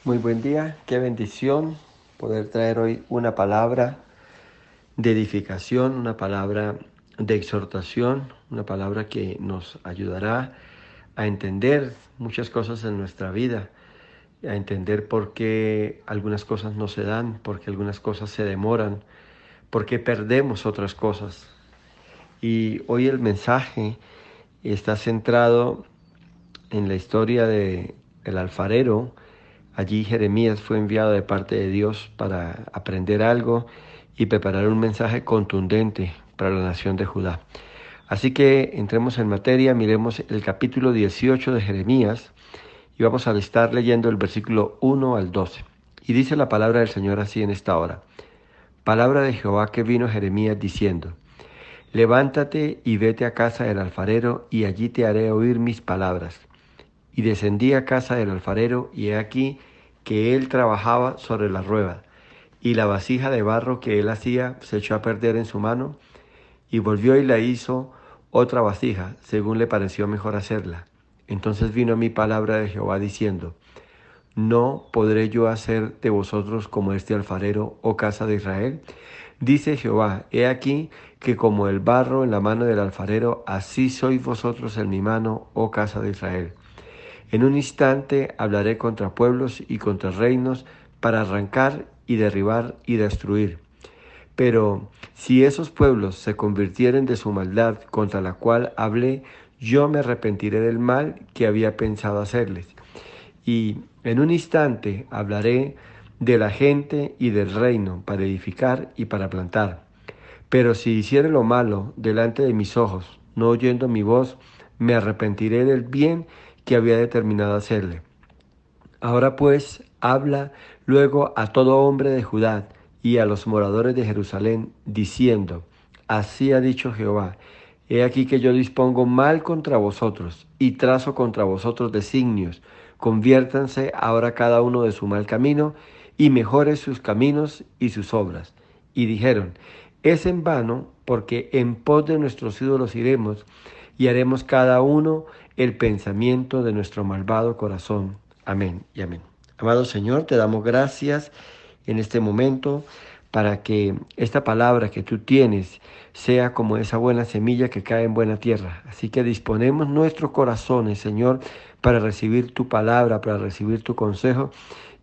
Muy buen día, qué bendición poder traer hoy una palabra de edificación, una palabra de exhortación, una palabra que nos ayudará a entender muchas cosas en nuestra vida, a entender por qué algunas cosas no se dan, por qué algunas cosas se demoran, por qué perdemos otras cosas. Y hoy el mensaje está centrado en la historia de el alfarero. Allí Jeremías fue enviado de parte de Dios para aprender algo y preparar un mensaje contundente para la nación de Judá. Así que entremos en materia, miremos el capítulo 18 de Jeremías y vamos a estar leyendo el versículo 1 al 12. Y dice la palabra del Señor así en esta hora. Palabra de Jehová que vino a Jeremías diciendo: Levántate y vete a casa del alfarero, y allí te haré oír mis palabras. Y descendí a casa del alfarero, y he aquí que él trabajaba sobre la rueda, y la vasija de barro que él hacía se echó a perder en su mano, y volvió y la hizo otra vasija, según le pareció mejor hacerla. Entonces vino a mí palabra de Jehová diciendo: ¿No podré yo hacer de vosotros como este alfarero, oh casa de Israel? Dice Jehová: He aquí que como el barro en la mano del alfarero, así sois vosotros en mi mano, oh casa de Israel. En un instante hablaré contra pueblos y contra reinos para arrancar y derribar y destruir. Pero si esos pueblos se convirtieren de su maldad contra la cual hablé, yo me arrepentiré del mal que había pensado hacerles. Y en un instante hablaré de la gente y del reino para edificar y para plantar. Pero si hiciere lo malo delante de mis ojos, no oyendo mi voz, me arrepentiré del bien que había determinado hacerle. Ahora pues, habla luego a todo hombre de Judá y a los moradores de Jerusalén, diciendo: Así ha dicho Jehová: He aquí que yo dispongo mal contra vosotros y trazo contra vosotros designios. Conviértanse ahora cada uno de su mal camino y mejore sus caminos y sus obras. Y dijeron: Es en vano, porque en pos de nuestros ídolos iremos y haremos cada uno el pensamiento de nuestro malvado corazón. Amén y amén. Amado Señor, te damos gracias en este momento para que esta palabra que tú tienes sea como esa buena semilla que cae en buena tierra. Así que disponemos nuestros corazones, Señor, para recibir tu palabra, para recibir tu consejo,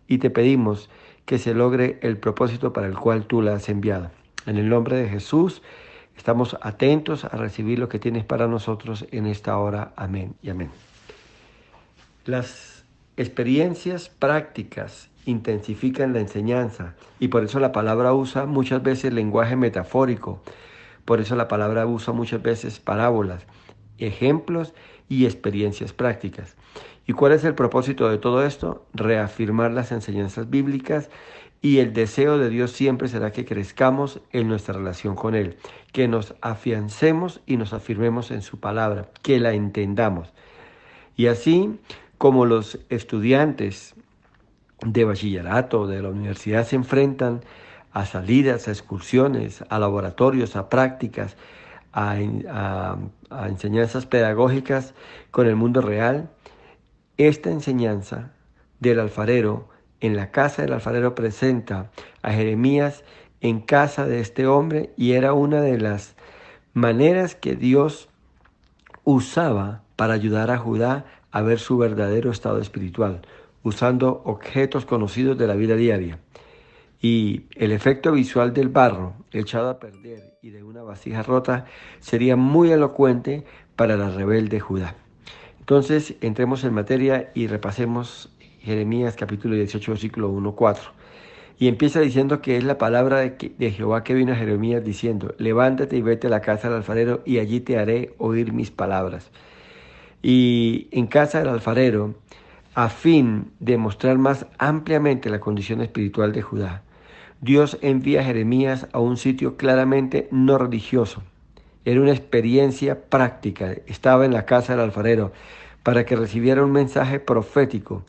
y te pedimos que se logre el propósito para el cual tú la has enviado. En el nombre de Jesús, estamos atentos a recibir lo que tienes para nosotros en esta hora. Amén y amén. Las experiencias prácticas intensifican la enseñanza, y por eso la palabra usa muchas veces lenguaje metafórico, por eso la palabra usa muchas veces parábolas, ejemplos y experiencias prácticas. ¿Y cuál es el propósito de todo esto? Reafirmar las enseñanzas bíblicas, y el deseo de Dios siempre será que crezcamos en nuestra relación con Él, que nos afiancemos y nos afirmemos en su palabra, que la entendamos. Y así como los estudiantes de bachillerato de la universidad se enfrentan a salidas, a excursiones, a laboratorios, a prácticas, a enseñanzas pedagógicas con el mundo real, esta enseñanza del alfarero en la casa del alfarero presenta a Jeremías en casa de este hombre, y era una de las maneras que Dios usaba para ayudar a Judá a ver su verdadero estado espiritual, usando objetos conocidos de la vida diaria. Y el efecto visual del barro echado a perder y de una vasija rota sería muy elocuente para la rebelde Judá. Entonces, entremos en materia y repasemos Jeremías capítulo 18, versículo 1-4. Y empieza diciendo que es la palabra de Jehová que vino a Jeremías diciendo: Levántate y vete a la casa del alfarero, y allí te haré oír mis palabras. Y en casa del alfarero, a fin de mostrar más ampliamente la condición espiritual de Judá, Dios envía a Jeremías a un sitio claramente no religioso. Era una experiencia práctica. Estaba en la casa del alfarero para que recibiera un mensaje profético.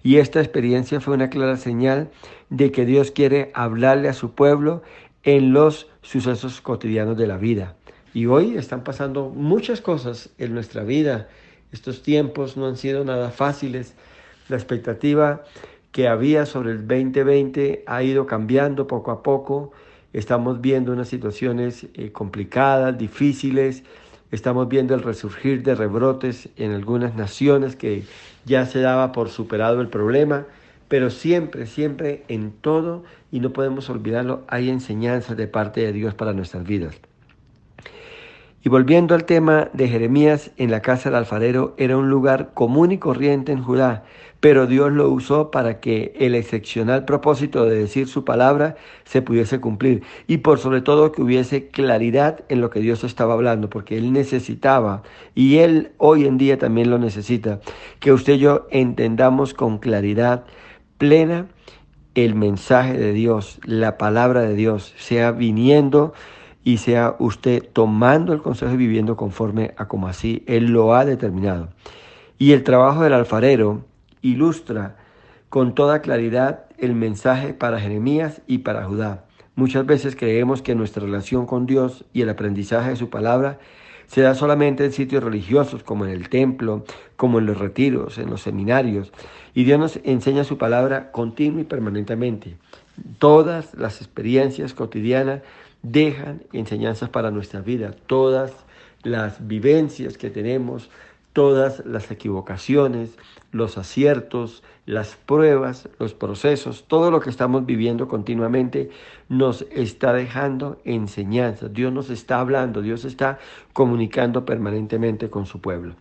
Y esta experiencia fue una clara señal de que Dios quiere hablarle a su pueblo en los sucesos cotidianos de la vida. Y hoy están pasando muchas cosas en nuestra vida. Estos tiempos no han sido nada fáciles. La expectativa que había sobre el 2020 ha ido cambiando poco a poco. Estamos viendo unas situaciones complicadas, difíciles. Estamos viendo el resurgir de rebrotes en algunas naciones que ya se daba por superado el problema, pero siempre, siempre en todo, y no podemos olvidarlo, hay enseñanzas de parte de Dios para nuestras vidas. Y volviendo al tema de Jeremías, en la casa del alfarero era un lugar común y corriente en Judá, pero Dios lo usó para que el excepcional propósito de decir su palabra se pudiese cumplir y por sobre todo que hubiese claridad en lo que Dios estaba hablando, porque Él necesitaba, y Él hoy en día también lo necesita, que usted y yo entendamos con claridad plena el mensaje de Dios, la palabra de Dios, sea viniendo y sea usted tomando el consejo y viviendo conforme a como así Él lo ha determinado. Y el trabajo del alfarero ilustra con toda claridad el mensaje para Jeremías y para Judá. Muchas veces creemos que nuestra relación con Dios y el aprendizaje de su palabra se da solamente en sitios religiosos, como en el templo, como en los retiros, en los seminarios. Y Dios nos enseña su palabra continua y permanentemente. Todas las experiencias cotidianas dejan enseñanzas para nuestra vida. Todas las vivencias que tenemos, todas las equivocaciones, los aciertos, las pruebas, los procesos, todo lo que estamos viviendo continuamente nos está dejando enseñanzas. Dios nos está hablando, Dios está comunicando permanentemente con su pueblo.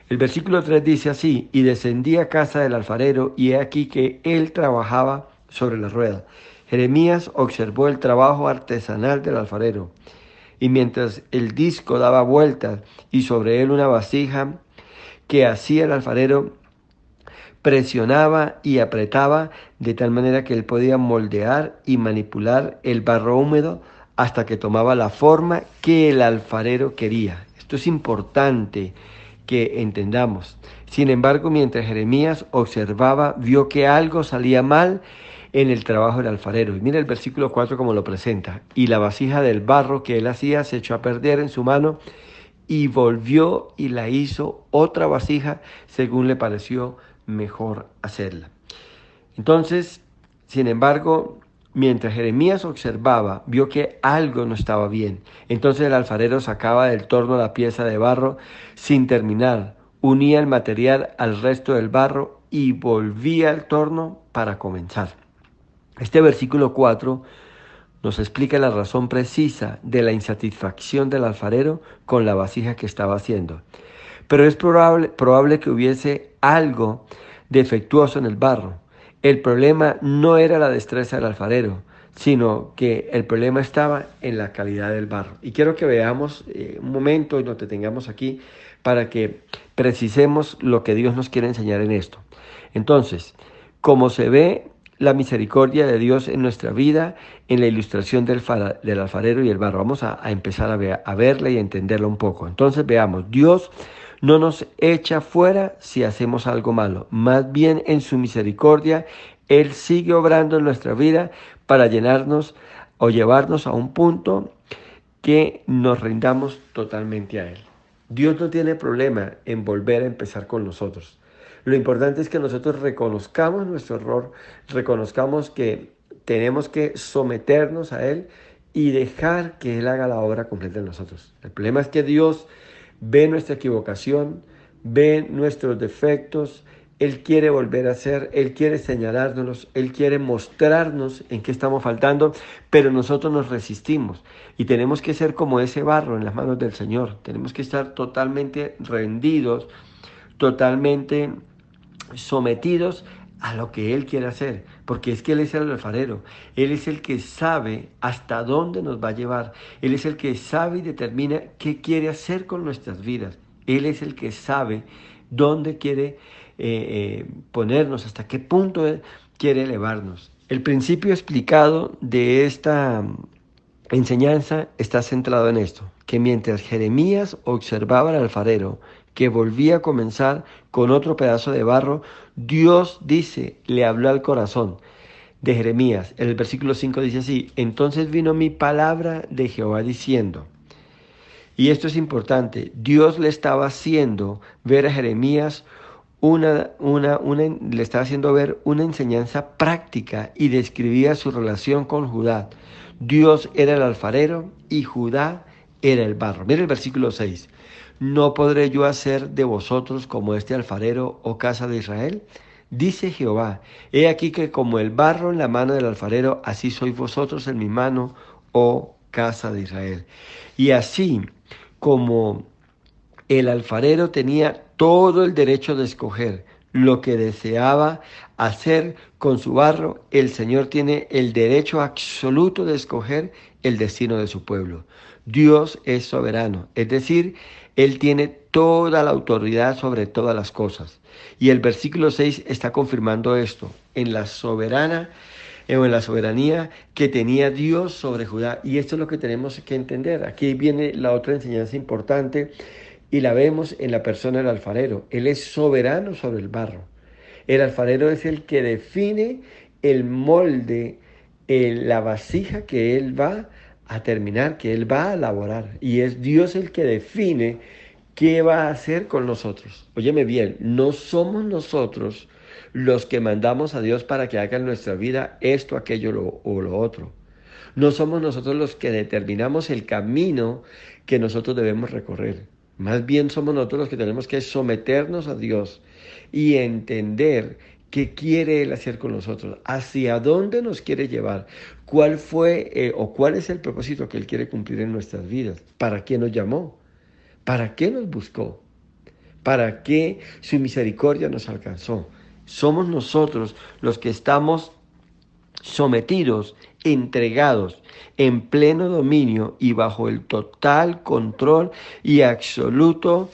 El versículo 3 dice así: y descendí a casa del alfarero, y he aquí que él trabajaba sobre la rueda. Jeremías observó el trabajo artesanal del alfarero, y mientras el disco daba vueltas y sobre él una vasija que hacía el alfarero, presionaba y apretaba de tal manera que él podía moldear y manipular el barro húmedo hasta que tomaba la forma que el alfarero quería. Esto es importante que entendamos. Sin embargo, mientras Jeremías observaba, vio que algo salía mal en el trabajo del alfarero. Y mira el versículo 4 como lo presenta. Y la vasija del barro que él hacía se echó a perder en su mano, y volvió y la hizo otra vasija según le pareció mejor hacerla. Entonces, sin embargo, mientras Jeremías observaba, vio que algo no estaba bien. Entonces el alfarero sacaba del torno la pieza de barro sin terminar, unía el material al resto del barro y volvía al torno para comenzar. Este versículo 4 nos explica la razón precisa de la insatisfacción del alfarero con la vasija que estaba haciendo. Pero es probable que hubiese algo defectuoso en el barro. El problema no era la destreza del alfarero, sino que el problema estaba en la calidad del barro. Y quiero que veamos un momento y nos detengamos aquí para que precisemos lo que Dios nos quiere enseñar en esto. Entonces, como se ve la misericordia de Dios en nuestra vida, en la ilustración del alfarero y el barro. Vamos a empezar a verla y a entenderla un poco. Entonces veamos, Dios no nos echa fuera si hacemos algo malo. Más bien en su misericordia, Él sigue obrando en nuestra vida para llenarnos o llevarnos a un punto que nos rindamos totalmente a Él. Dios no tiene problema en volver a empezar con nosotros. Lo importante es que nosotros reconozcamos nuestro error, reconozcamos que tenemos que someternos a Él y dejar que Él haga la obra completa en nosotros. El problema es que Dios ve nuestra equivocación, ve nuestros defectos, Él quiere volver a hacer, Él quiere señalárnoslos, Él quiere mostrarnos en qué estamos faltando, pero nosotros nos resistimos y tenemos que ser como ese barro en las manos del Señor. Tenemos que estar totalmente rendidos, totalmente sometidos a lo que Él quiere hacer, porque es que Él es el alfarero, Él es el que sabe hasta dónde nos va a llevar, Él es el que sabe y determina qué quiere hacer con nuestras vidas, Él es el que sabe dónde quiere ponernos, hasta qué punto Él quiere elevarnos. El principio explicado de esta enseñanza está centrado en esto, que mientras Jeremías observaba al alfarero, que volvía a comenzar con otro pedazo de barro, Dios dice, le habló al corazón de Jeremías. En el versículo 5 dice así: entonces vino mi palabra de Jehová diciendo. Y esto es importante, Dios le estaba haciendo ver a Jeremías le estaba haciendo ver una enseñanza práctica y describía su relación con Judá. Dios era el alfarero y Judá era el barro. Mira el versículo 6. ¿No podré yo hacer de vosotros como este alfarero, oh casa de Israel? Dice Jehová, he aquí que como el barro en la mano del alfarero, así sois vosotros en mi mano, oh casa de Israel. Y así como el alfarero tenía todo el derecho de escoger lo que deseaba hacer con su barro, el Señor tiene el derecho absoluto de escoger el destino de su pueblo. Dios es soberano, es decir, Él tiene toda la autoridad sobre todas las cosas. Y el versículo 6 está confirmando esto, en la soberanía que tenía Dios sobre Judá. Y esto es lo que tenemos que entender. Aquí viene la otra enseñanza importante y la vemos en la persona del alfarero. Él es soberano sobre el barro. El alfarero es el que define el molde, la vasija que él va a terminar, que él va a elaborar. Y es Dios el que define qué va a hacer con nosotros. Óyeme bien, no somos nosotros los que mandamos a Dios para que haga en nuestra vida esto, aquello o lo otro. No somos nosotros los que determinamos el camino que nosotros debemos recorrer. Más bien somos nosotros los que tenemos que someternos a Dios y entender qué quiere Él hacer con nosotros, hacia dónde nos quiere llevar, cuál fue o cuál es el propósito que Él quiere cumplir en nuestras vidas, para qué nos llamó, para qué nos buscó, para qué su misericordia nos alcanzó. Somos nosotros los que estamos sometidos, entregados, en pleno dominio y bajo el total control y absoluto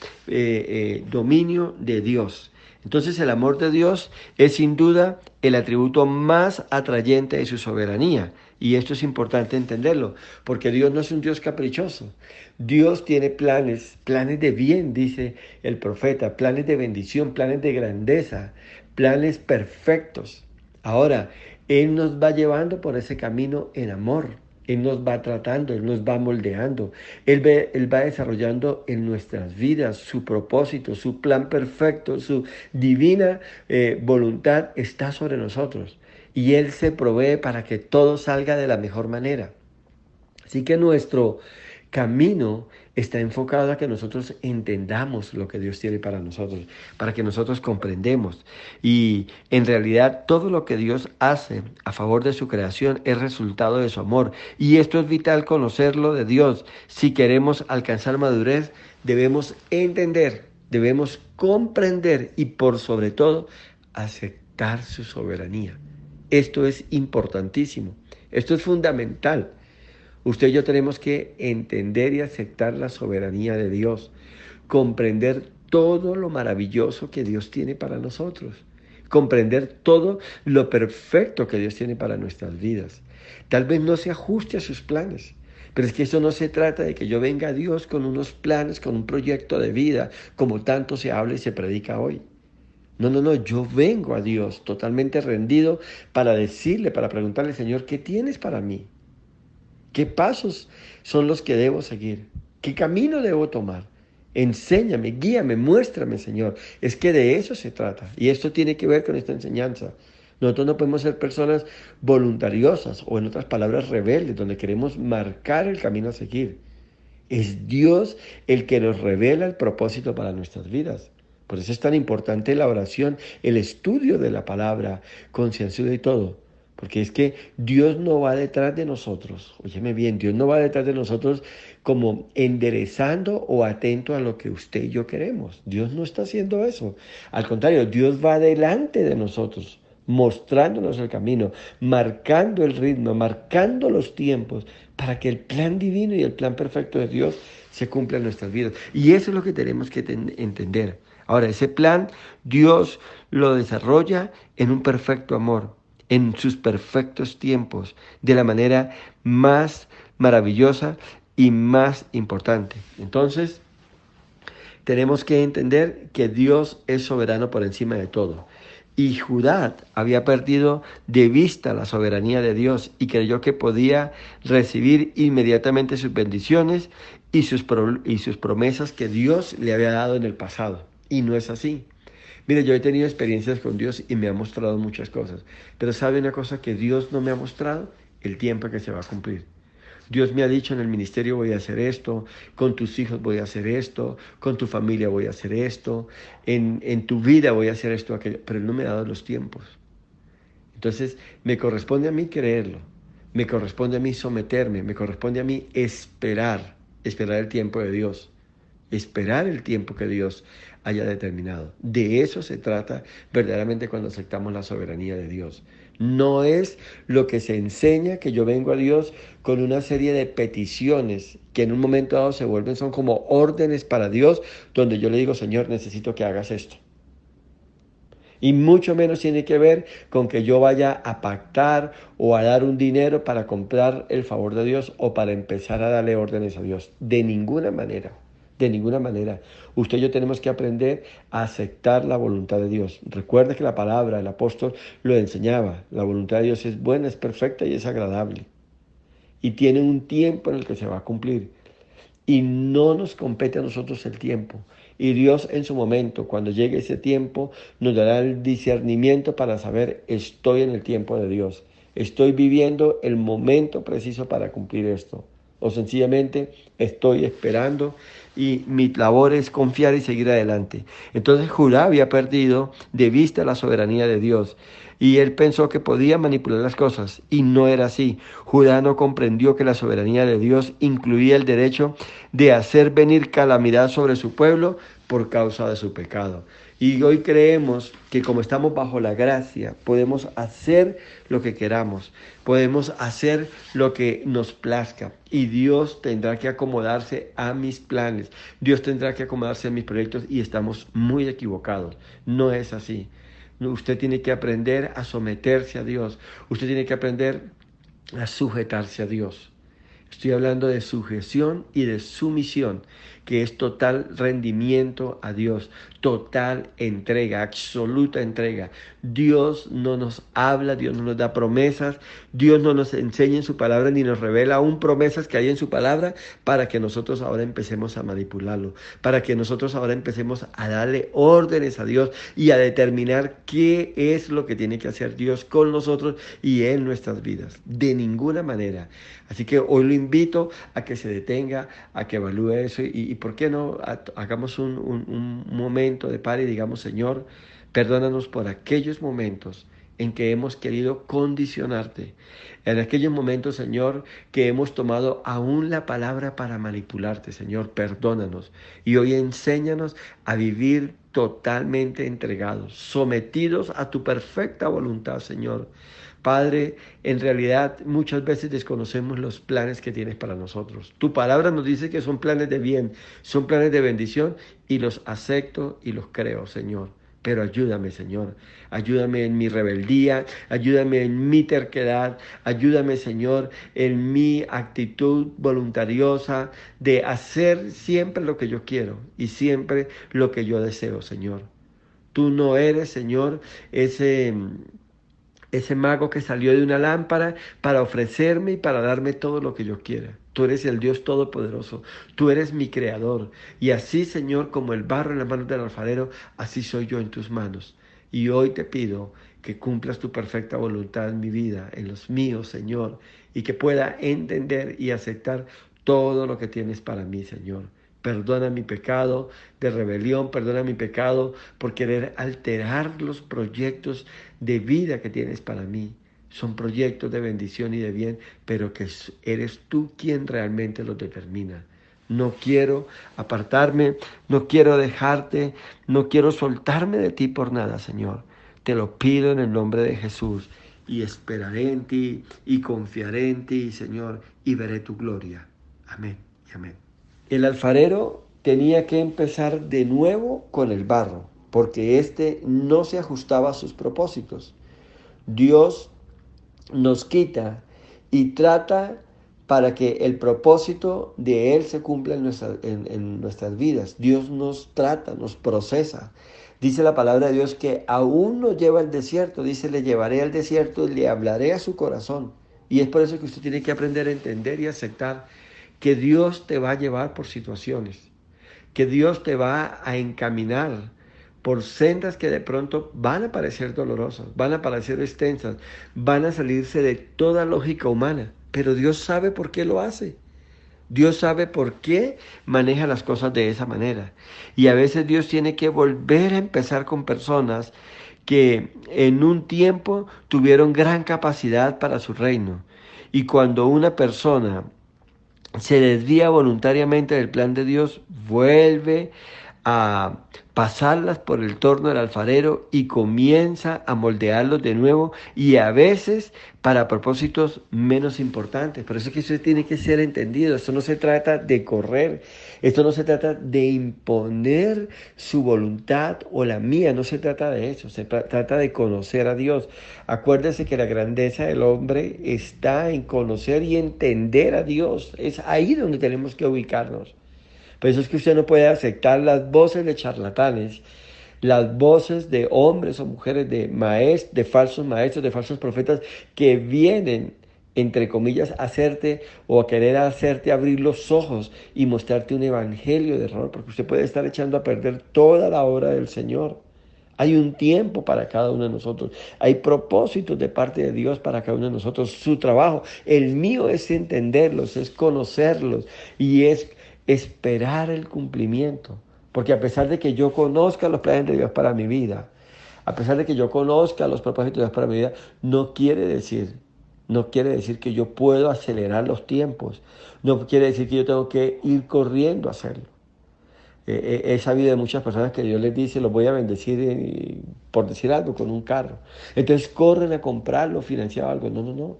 dominio de Dios. Entonces el amor de Dios es sin duda el atributo más atrayente de su soberanía. Y esto es importante entenderlo, porque Dios no es un Dios caprichoso. Dios tiene planes, planes de bien, dice el profeta, planes de bendición, planes de grandeza, planes perfectos. Ahora, Él nos va llevando por ese camino en amor. Él nos va tratando, Él nos va moldeando. Él va desarrollando en nuestras vidas su propósito, su plan perfecto, su divina voluntad está sobre nosotros. Y Él se provee para que todo salga de la mejor manera. Así que nuestro camino está enfocado a que nosotros entendamos lo que Dios tiene para nosotros, para que nosotros comprendemos. Y en realidad todo lo que Dios hace a favor de su creación es resultado de su amor. Y esto es vital conocerlo de Dios. Si queremos alcanzar madurez, debemos entender, debemos comprender y por sobre todo aceptar su soberanía. Esto es importantísimo, esto es fundamental. Usted y yo tenemos que entender y aceptar la soberanía de Dios, comprender todo lo maravilloso que Dios tiene para nosotros, comprender todo lo perfecto que Dios tiene para nuestras vidas. Tal vez no se ajuste a sus planes, pero es que eso no se trata de que yo venga a Dios con unos planes, con un proyecto de vida, como tanto se habla y se predica hoy. No, yo vengo a Dios totalmente rendido para decirle, para preguntarle, Señor, ¿qué tienes para mí? ¿Qué pasos son los que debo seguir? ¿Qué camino debo tomar? Enséñame, guíame, muéstrame, Señor. Es que de eso se trata. Y esto tiene que ver con esta enseñanza. Nosotros no podemos ser personas voluntariosas o en otras palabras rebeldes, donde queremos marcar el camino a seguir. Es Dios el que nos revela el propósito para nuestras vidas. Por eso es tan importante la oración, el estudio de la palabra, concienzudo y todo. Porque es que Dios no va detrás de nosotros, óyeme bien, Dios no va detrás de nosotros como enderezando o atento a lo que usted y yo queremos. Dios no está haciendo eso. Al contrario, Dios va delante de nosotros, mostrándonos el camino, marcando el ritmo, marcando los tiempos, para que el plan divino y el plan perfecto de Dios se cumpla en nuestras vidas. Y eso es lo que tenemos que entender. Ahora, ese plan Dios lo desarrolla en un perfecto amor, en sus perfectos tiempos, de la manera más maravillosa y más importante. Entonces, tenemos que entender que Dios es soberano por encima de todo. Y Judá había perdido de vista la soberanía de Dios y creyó que podía recibir inmediatamente sus bendiciones y sus promesas que Dios le había dado en el pasado. Y no es así. Mire, yo he tenido experiencias con Dios y me ha mostrado muchas cosas. Pero ¿sabe una cosa que Dios no me ha mostrado? El tiempo que se va a cumplir. Dios me ha dicho en el ministerio voy a hacer esto, con tus hijos voy a hacer esto, con tu familia voy a hacer esto, en tu vida voy a hacer esto, aquello, pero Él no me ha dado los tiempos. Entonces, me corresponde a mí creerlo, me corresponde a mí someterme, me corresponde a mí esperar el tiempo de Dios, esperar el tiempo que Dios haya determinado. De eso se trata verdaderamente cuando aceptamos la soberanía de Dios. No es lo que se enseña que yo vengo a Dios con una serie de peticiones que en un momento dado se vuelven, son como órdenes para Dios, donde yo le digo, Señor, necesito que hagas esto. Y mucho menos tiene que ver con que yo vaya a pactar o a dar un dinero para comprar el favor de Dios o para empezar a darle órdenes a Dios. De ninguna manera, de ninguna manera. Usted y yo tenemos que aprender a aceptar la voluntad de Dios. Recuerde que la palabra, el apóstol lo enseñaba. La voluntad de Dios es buena, es perfecta y es agradable. Y tiene un tiempo en el que se va a cumplir. Y no nos compete a nosotros el tiempo. Y Dios en su momento, cuando llegue ese tiempo, nos dará el discernimiento para saber, estoy en el tiempo de Dios. Estoy viviendo el momento preciso para cumplir esto. O sencillamente estoy esperando y mi labor es confiar y seguir adelante. Entonces Judá había perdido de vista la soberanía de Dios. Y él pensó que podía manipular las cosas, y no era así. Judá no comprendió que la soberanía de Dios incluía el derecho de hacer venir calamidad sobre su pueblo por causa de su pecado. Y hoy creemos que como estamos bajo la gracia, podemos hacer lo que queramos, podemos hacer lo que nos plazca. Y Dios tendrá que acomodarse a mis planes, Dios tendrá que acomodarse a mis proyectos, y estamos muy equivocados. No es así. Usted tiene que aprender a someterse a Dios. Usted tiene que aprender a sujetarse a Dios. Estoy hablando de sujeción y de sumisión, que es total rendimiento a Dios, total entrega, absoluta entrega. Dios no nos habla, Dios no nos da promesas, Dios no nos enseña en su palabra ni nos revela aún promesas que hay en su palabra para que nosotros ahora empecemos a manipularlo, para que nosotros ahora empecemos a darle órdenes a Dios y a determinar qué es lo que tiene que hacer Dios con nosotros y en nuestras vidas. De ninguna manera. Así que hoy lo invito a que se detenga, a que evalúe eso y ¿por qué no hagamos un momento de par y digamos, Señor, perdónanos por aquellos momentos en que hemos querido condicionarte, en aquellos momentos, Señor, que hemos tomado aún la palabra para manipularte, Señor, perdónanos. Y hoy enséñanos a vivir totalmente entregados, sometidos a tu perfecta voluntad, Señor. Padre, en realidad muchas veces desconocemos los planes que tienes para nosotros. Tu palabra nos dice que son planes de bien, son planes de bendición y los acepto y los creo, Señor. Pero ayúdame, Señor, ayúdame en mi rebeldía, ayúdame en mi terquedad, ayúdame, Señor, en mi actitud voluntariosa de hacer siempre lo que yo quiero y siempre lo que yo deseo, Señor. Tú no eres, Señor, ese mago que salió de una lámpara para ofrecerme y para darme todo lo que yo quiera. Tú eres el Dios Todopoderoso, tú eres mi Creador. Y así, Señor, como el barro en las manos del alfarero, así soy yo en tus manos. Y hoy te pido que cumplas tu perfecta voluntad en mi vida, en los míos, Señor, y que pueda entender y aceptar todo lo que tienes para mí, Señor. Perdona mi pecado de rebelión, perdona mi pecado por querer alterar los proyectos de vida que tienes para mí. Son proyectos de bendición y de bien, pero que eres tú quien realmente los determina. No quiero apartarme, no quiero dejarte, no quiero soltarme de ti por nada, Señor. Te lo pido en el nombre de Jesús y esperaré en ti y confiaré en ti, Señor, y veré tu gloria. Amén y amén. El alfarero tenía que empezar de nuevo con el barro, porque éste no se ajustaba a sus propósitos. Dios nos quita y trata para que el propósito de Él se cumpla en nuestras vidas. Dios nos trata, nos procesa. Dice la palabra de Dios que aún nos lleva al desierto. Dice, le llevaré al desierto y le hablaré a su corazón. Y es por eso que usted tiene que aprender a entender y aceptar que Dios te va a llevar por situaciones, que Dios te va a encaminar por sendas que de pronto van a parecer dolorosas, van a parecer extensas, van a salirse de toda lógica humana, pero Dios sabe por qué lo hace. Dios sabe por qué maneja las cosas de esa manera. Y a veces Dios tiene que volver a empezar con personas que en un tiempo tuvieron gran capacidad para su reino. Y cuando una persona se desvía voluntariamente del plan de Dios, vuelve a pasarlas por el torno del alfarero y comienza a moldearlos de nuevo y a veces para propósitos menos importantes. Por eso es que eso tiene que ser entendido. Esto no se trata de correr, esto no se trata de imponer su voluntad o la mía, no se trata de eso, se trata de conocer a Dios. Acuérdese que la grandeza del hombre está en conocer y entender a Dios. Es ahí donde tenemos que ubicarnos. Por eso es que usted no puede aceptar las voces de charlatanes, las voces de hombres o mujeres, de falsos maestros, de falsos profetas que vienen, entre comillas, a hacerte o a querer hacerte abrir los ojos y mostrarte un evangelio de error, porque usted puede estar echando a perder toda la obra del Señor. Hay un tiempo para cada uno de nosotros. Hay propósitos de parte de Dios para cada uno de nosotros. Su trabajo, el mío, es entenderlos, es conocerlos y es esperar el cumplimiento. Porque a pesar de que yo conozca los planes de Dios para mi vida, a pesar de que yo conozca los propósitos de Dios para mi vida, no quiere decir que yo puedo acelerar los tiempos. No quiere decir que yo tengo que ir corriendo a hacerlo. He sabido de muchas personas que Dios les dice, los voy a bendecir, por decir algo, con un carro. Entonces corren a comprarlo, financiado algo. No, no, no.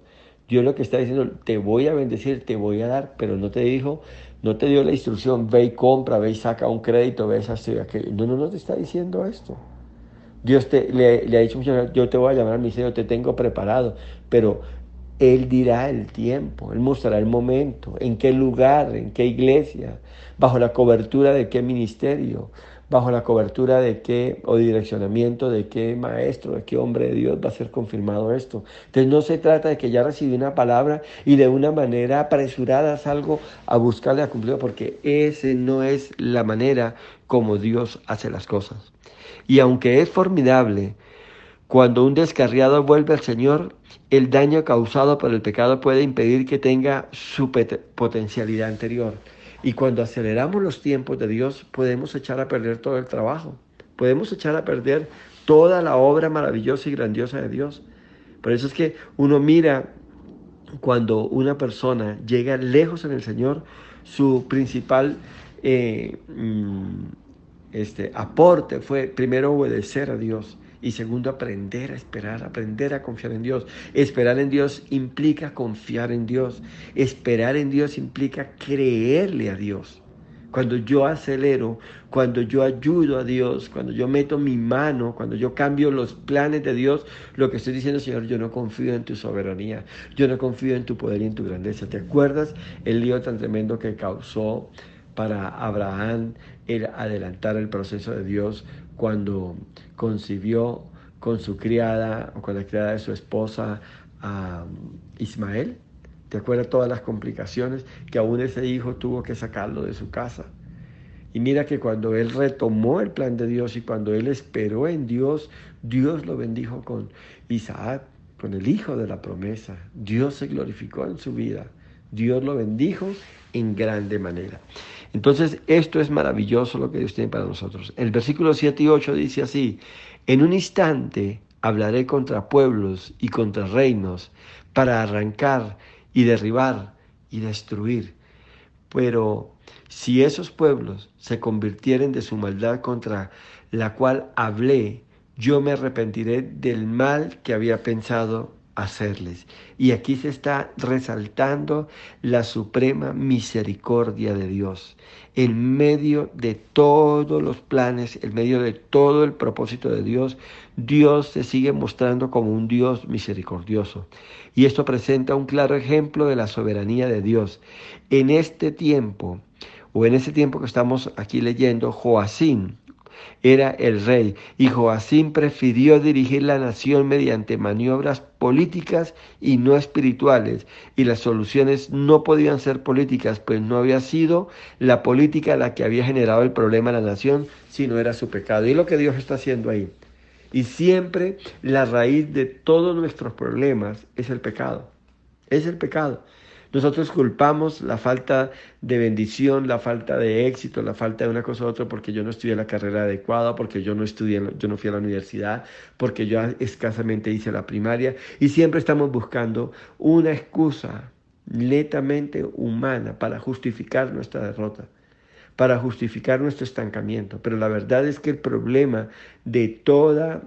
Dios lo que está diciendo, te voy a bendecir, te voy a dar, pero no te dio la instrucción, ve y compra, ve y saca un crédito, ve esa aquello. No, no, no te está diciendo esto. Dios le ha dicho muchas veces, yo te voy a llamar al ministerio, te tengo preparado, pero Él dirá el tiempo, Él mostrará el momento, en qué lugar, en qué iglesia, bajo la cobertura de qué ministerio, bajo la cobertura de qué o direccionamiento de qué maestro, de qué hombre de Dios va a ser confirmado esto. Entonces no se trata de que ya recibí una palabra y de una manera apresurada salgo a buscarle a cumplirlo, porque esa no es la manera como Dios hace las cosas. Y aunque es formidable, cuando un descarriado vuelve al Señor, el daño causado por el pecado puede impedir que tenga su potencialidad anterior. Y cuando aceleramos los tiempos de Dios, podemos echar a perder todo el trabajo. Podemos echar a perder toda la obra maravillosa y grandiosa de Dios. Por eso es que uno mira cuando una persona llega lejos en el Señor, su principal aporte fue primero obedecer a Dios y segundo aprender a esperar, aprender a confiar en Dios. Esperar en Dios implica confiar en Dios. Esperar en Dios implica creerle a Dios. Cuando yo acelero, cuando yo ayudo a Dios, cuando yo meto mi mano, cuando yo cambio los planes de Dios, lo que estoy diciendo, Señor, yo no confío en tu soberanía, yo no confío en tu poder y en tu grandeza. ¿Te acuerdas el lío tan tremendo que causó para Abraham el adelantar el proceso de Dios cuando concibió con su criada o con la criada de su esposa a Ismael? ¿Te acuerdas todas las complicaciones que aún ese hijo tuvo que sacarlo de su casa? Y mira que cuando él retomó el plan de Dios y cuando él esperó en Dios, Dios lo bendijo con Isaac, con el hijo de la promesa. Dios se glorificó en su vida. Dios lo bendijo en grande manera. Entonces, esto es maravilloso lo que Dios tiene para nosotros. El versículo 7 y 8 dice así: en un instante hablaré contra pueblos y contra reinos para arrancar y derribar y destruir. Pero si esos pueblos se convirtieren de su maldad contra la cual hablé, yo me arrepentiré del mal que había pensado hacerles. Y aquí se está resaltando la suprema misericordia de Dios. En medio de todos los planes, en medio de todo el propósito de Dios, Dios se sigue mostrando como un Dios misericordioso. Y esto presenta un claro ejemplo de la soberanía de Dios. En este tiempo que estamos aquí leyendo, Joacim era el rey, y Joacim prefirió dirigir la nación mediante maniobras políticas y no espirituales, y las soluciones no podían ser políticas, pues no había sido la política la que había generado el problema a la nación, sino era su pecado. Y es lo que Dios está haciendo ahí. Y siempre la raíz de todos nuestros problemas es el pecado. Es el pecado. Nosotros culpamos la falta de bendición, la falta de éxito, la falta de una cosa u otra porque yo no estudié la carrera adecuada, porque yo no estudié, yo no fui a la universidad, porque yo escasamente hice la primaria. Y siempre estamos buscando una excusa netamente humana para justificar nuestra derrota, para justificar nuestro estancamiento. Pero la verdad es que el problema de toda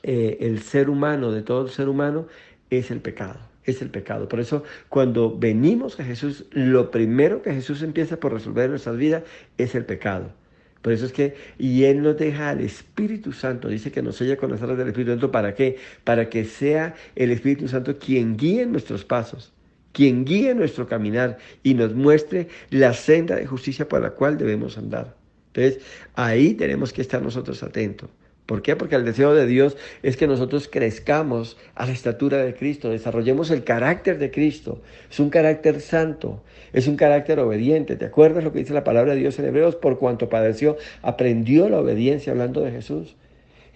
el ser humano, de todo ser humano, es el pecado. Es el pecado. Por eso, cuando venimos a Jesús, lo primero que Jesús empieza por resolver en nuestras vidas es el pecado. Por eso es que, y Él nos deja al Espíritu Santo, dice que nos sella con las alas del Espíritu Santo, ¿para qué? Para que sea el Espíritu Santo quien guíe nuestros pasos, quien guíe nuestro caminar y nos muestre la senda de justicia por la cual debemos andar. Entonces, ahí tenemos que estar nosotros atentos. ¿Por qué? Porque el deseo de Dios es que nosotros crezcamos a la estatura de Cristo, desarrollemos el carácter de Cristo. Es un carácter santo, es un carácter obediente. ¿Te acuerdas lo que dice la palabra de Dios en Hebreos? Por cuanto padeció, aprendió la obediencia, hablando de Jesús.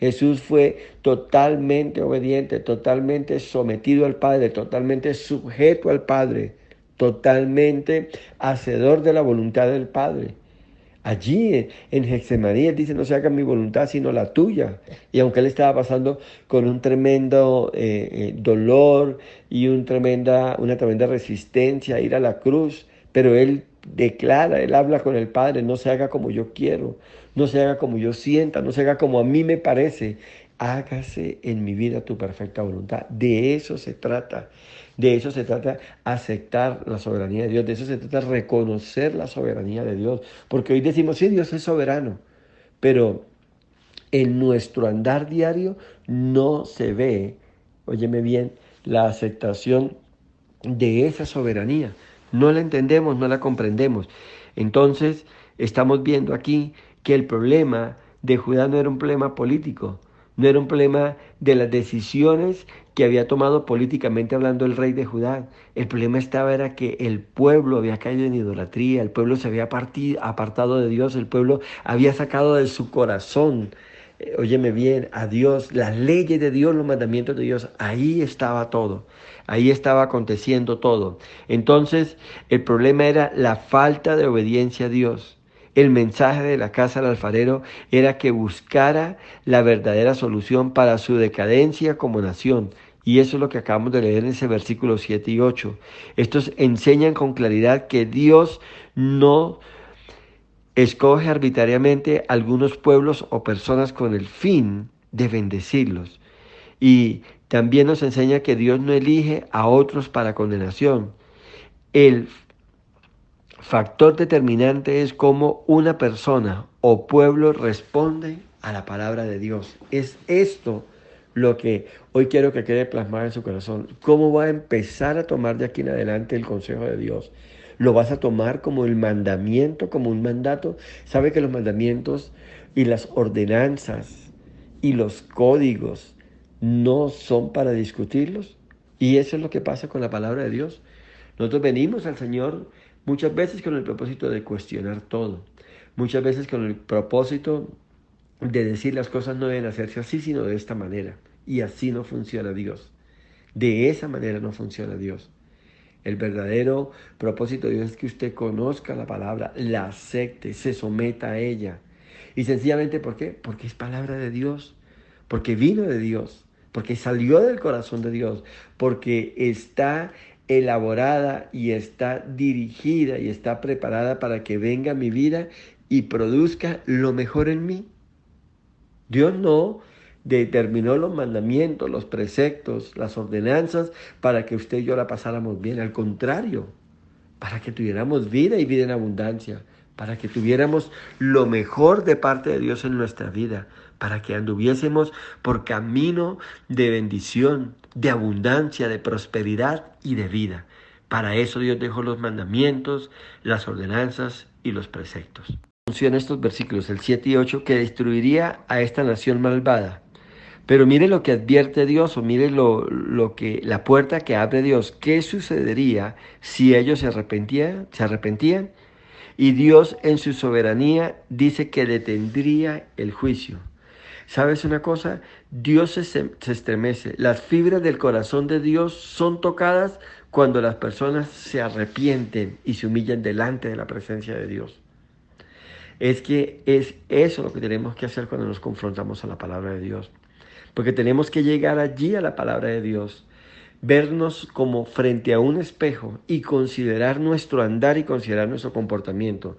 Jesús fue totalmente obediente, totalmente sometido al Padre, totalmente sujeto al Padre, totalmente hacedor de la voluntad del Padre. Allí en Getsemaní él dice, no se haga mi voluntad sino la tuya. Y aunque él estaba pasando con un tremendo dolor y una tremenda resistencia a ir a la cruz, pero él declara, él habla con el Padre, no se haga como yo quiero, no se haga como yo sienta, no se haga como a mí me parece. Hágase en mi vida tu perfecta voluntad. De eso se trata. De eso se trata aceptar la soberanía de Dios. De eso se trata reconocer la soberanía de Dios. Porque hoy decimos, sí, Dios es soberano. Pero en nuestro andar diario no se ve, óyeme bien, la aceptación de esa soberanía. No la entendemos, no la comprendemos. Entonces, estamos viendo aquí que el problema de Judá no era un problema político, no era un problema de las decisiones que había tomado políticamente hablando el rey de Judá. El problema era que el pueblo había caído en idolatría, el pueblo se había apartado de Dios, el pueblo había sacado de su corazón, óyeme bien, a Dios, las leyes de Dios, los mandamientos de Dios. Ahí estaba todo, ahí estaba aconteciendo todo. Entonces, el problema era la falta de obediencia a Dios. El mensaje de la casa del alfarero era que buscara la verdadera solución para su decadencia como nación. Y eso es lo que acabamos de leer en ese versículo 7 y 8. Estos enseñan con claridad que Dios no escoge arbitrariamente algunos pueblos o personas con el fin de bendecirlos. Y también nos enseña que Dios no elige a otros para condenación. El factor determinante es cómo una persona o pueblo responde a la palabra de Dios. Es esto lo que hoy quiero que quede plasmado en su corazón. ¿Cómo va a empezar a tomar de aquí en adelante el consejo de Dios? ¿Lo vas a tomar como el mandamiento, como un mandato? ¿Sabe que los mandamientos y las ordenanzas y los códigos no son para discutirlos? Y eso es lo que pasa con la palabra de Dios. Nosotros venimos al Señor muchas veces con el propósito de cuestionar todo, muchas veces con el propósito de decir las cosas no deben hacerse así, sino de esta manera. Y así no funciona Dios. De esa manera no funciona Dios. El verdadero propósito de Dios es que usted conozca la palabra, la acepte, se someta a ella. Y sencillamente, ¿por qué? Porque es palabra de Dios, porque vino de Dios, porque salió del corazón de Dios, porque está elaborada y está dirigida y está preparada para que venga a mi vida y produzca lo mejor en mí. Dios no determinó los mandamientos, los preceptos, las ordenanzas para que usted y yo la pasáramos bien. Al contrario, para que tuviéramos vida y vida en abundancia, para que tuviéramos lo mejor de parte de Dios en nuestra vida, para que anduviésemos por camino de bendición, de abundancia, de prosperidad y de vida. Para eso Dios dejó los mandamientos, las ordenanzas y los preceptos. anunció en estos versículos, el 7 y 8, que destruiría a esta nación malvada. Pero mire lo que advierte Dios, o mire la puerta que abre Dios. ¿Qué sucedería si ellos se arrepentían? Y Dios en su soberanía dice que detendría el juicio. ¿Sabes una cosa? Dios se estremece. Las fibras del corazón de Dios son tocadas cuando las personas se arrepienten y se humillan delante de la presencia de Dios. Es que es eso lo que tenemos que hacer cuando nos confrontamos a la palabra de Dios. Porque tenemos que llegar allí a la palabra de Dios, vernos como frente a un espejo y considerar nuestro andar y considerar nuestro comportamiento.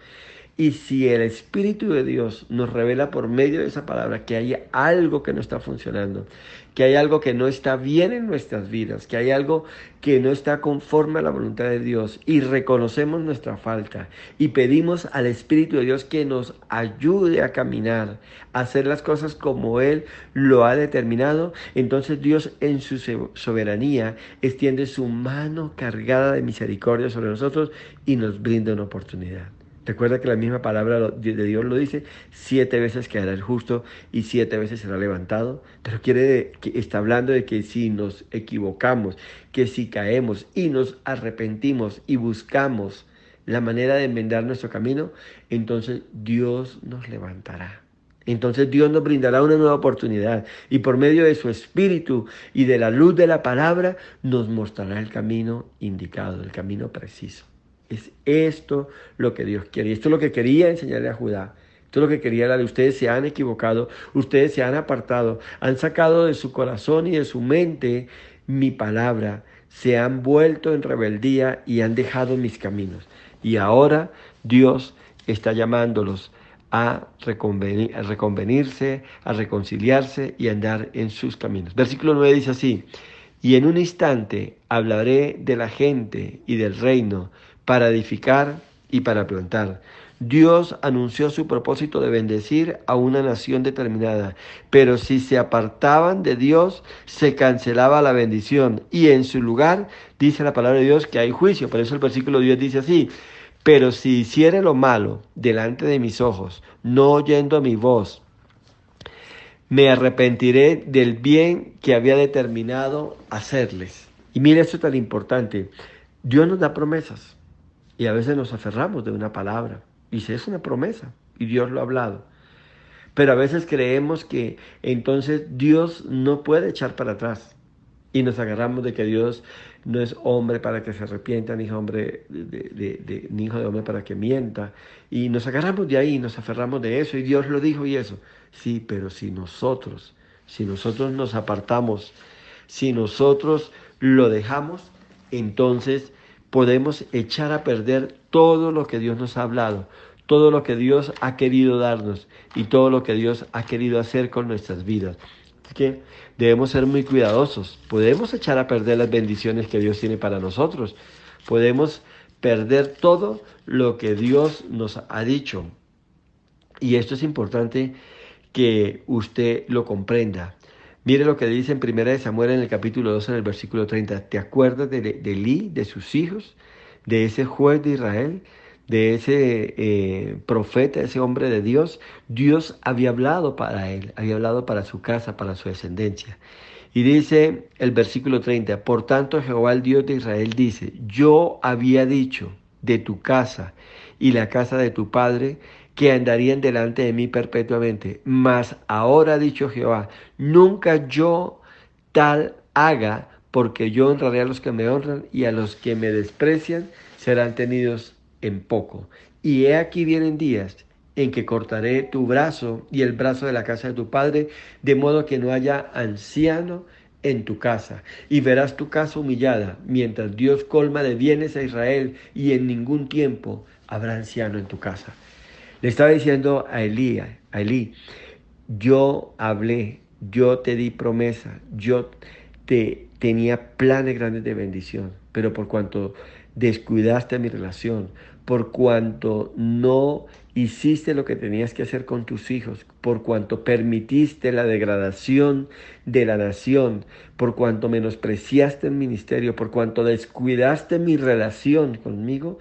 Y si el Espíritu de Dios nos revela por medio de esa palabra que hay algo que no está funcionando, que hay algo que no está bien en nuestras vidas, que hay algo que no está conforme a la voluntad de Dios, y reconocemos nuestra falta y pedimos al Espíritu de Dios que nos ayude a caminar, a hacer las cosas como Él lo ha determinado, entonces Dios en su soberanía extiende su mano cargada de misericordia sobre nosotros y nos brinda una oportunidad. Recuerda que la misma palabra de Dios lo dice, 7 veces caerá el justo y 7 veces será levantado. Pero está hablando de que si nos equivocamos, que si caemos y nos arrepentimos y buscamos la manera de enmendar nuestro camino, entonces Dios nos levantará. Entonces Dios nos brindará una nueva oportunidad y por medio de su Espíritu y de la luz de la palabra nos mostrará el camino indicado, el camino preciso. Es esto lo que Dios quiere. Y esto es lo que quería enseñarle a Judá. Esto es lo que quería darle. Ustedes se han equivocado, ustedes se han apartado, han sacado de su corazón y de su mente mi palabra, se han vuelto en rebeldía y han dejado mis caminos. Y ahora Dios está llamándolos a reconvenirse, a reconciliarse y a andar en sus caminos. Versículo 9 dice así: y en un instante hablaré de la gente y del reino para edificar y para plantar. Dios anunció su propósito de bendecir a una nación determinada, pero si se apartaban de Dios, se cancelaba la bendición y en su lugar dice la palabra de Dios que hay juicio. Por eso el versículo 10 dice así: pero si hiciere lo malo delante de mis ojos, no oyendo mi voz, me arrepentiré del bien que había determinado hacerles. Y mire esto tan importante. Dios nos da promesas y a veces nos aferramos de una palabra. Y si es una promesa y Dios lo ha hablado. Pero a veces creemos que entonces Dios no puede echar para atrás. Y nos agarramos de que Dios no es hombre para que se arrepienta, ni ni hijo de hombre para que mienta. Y nos agarramos de ahí, nos aferramos de eso, y Dios lo dijo y eso. Sí, pero si nosotros nos apartamos, si nosotros lo dejamos, entonces podemos echar a perder todo lo que Dios nos ha hablado, todo lo que Dios ha querido darnos y todo lo que Dios ha querido hacer con nuestras vidas. Así que debemos ser muy cuidadosos. Podemos echar a perder las bendiciones que Dios tiene para nosotros. Podemos perder todo lo que Dios nos ha dicho. Y esto es importante que usted lo comprenda. Mire lo que dice en 1 Samuel en el capítulo 2, en el versículo 30. ¿Te acuerdas de Elí, de sus hijos, de ese juez de Israel, de ese profeta, ese hombre de Dios? Dios había hablado para él, había hablado para su casa, para su descendencia. Y dice el versículo 30, por tanto Jehová el Dios de Israel dice, yo había dicho de tu casa y la casa de tu padre que andarían delante de mí perpetuamente. Mas ahora ha dicho Jehová, nunca yo tal haga, porque yo honraré a los que me honran y a los que me desprecian serán tenidos en poco. Y he aquí vienen días en que cortaré tu brazo y el brazo de la casa de tu padre, de modo que no haya anciano en tu casa, y verás tu casa humillada, mientras Dios colma de bienes a Israel, y en ningún tiempo habrá anciano en tu casa. Le estaba diciendo a Elí, yo hablé, yo te di promesa, yo te tenía planes grandes de bendición, pero por cuanto descuidaste mi relación, por cuanto no hiciste lo que tenías que hacer con tus hijos, por cuanto permitiste la degradación de la nación, por cuanto menospreciaste el ministerio, por cuanto descuidaste mi relación conmigo,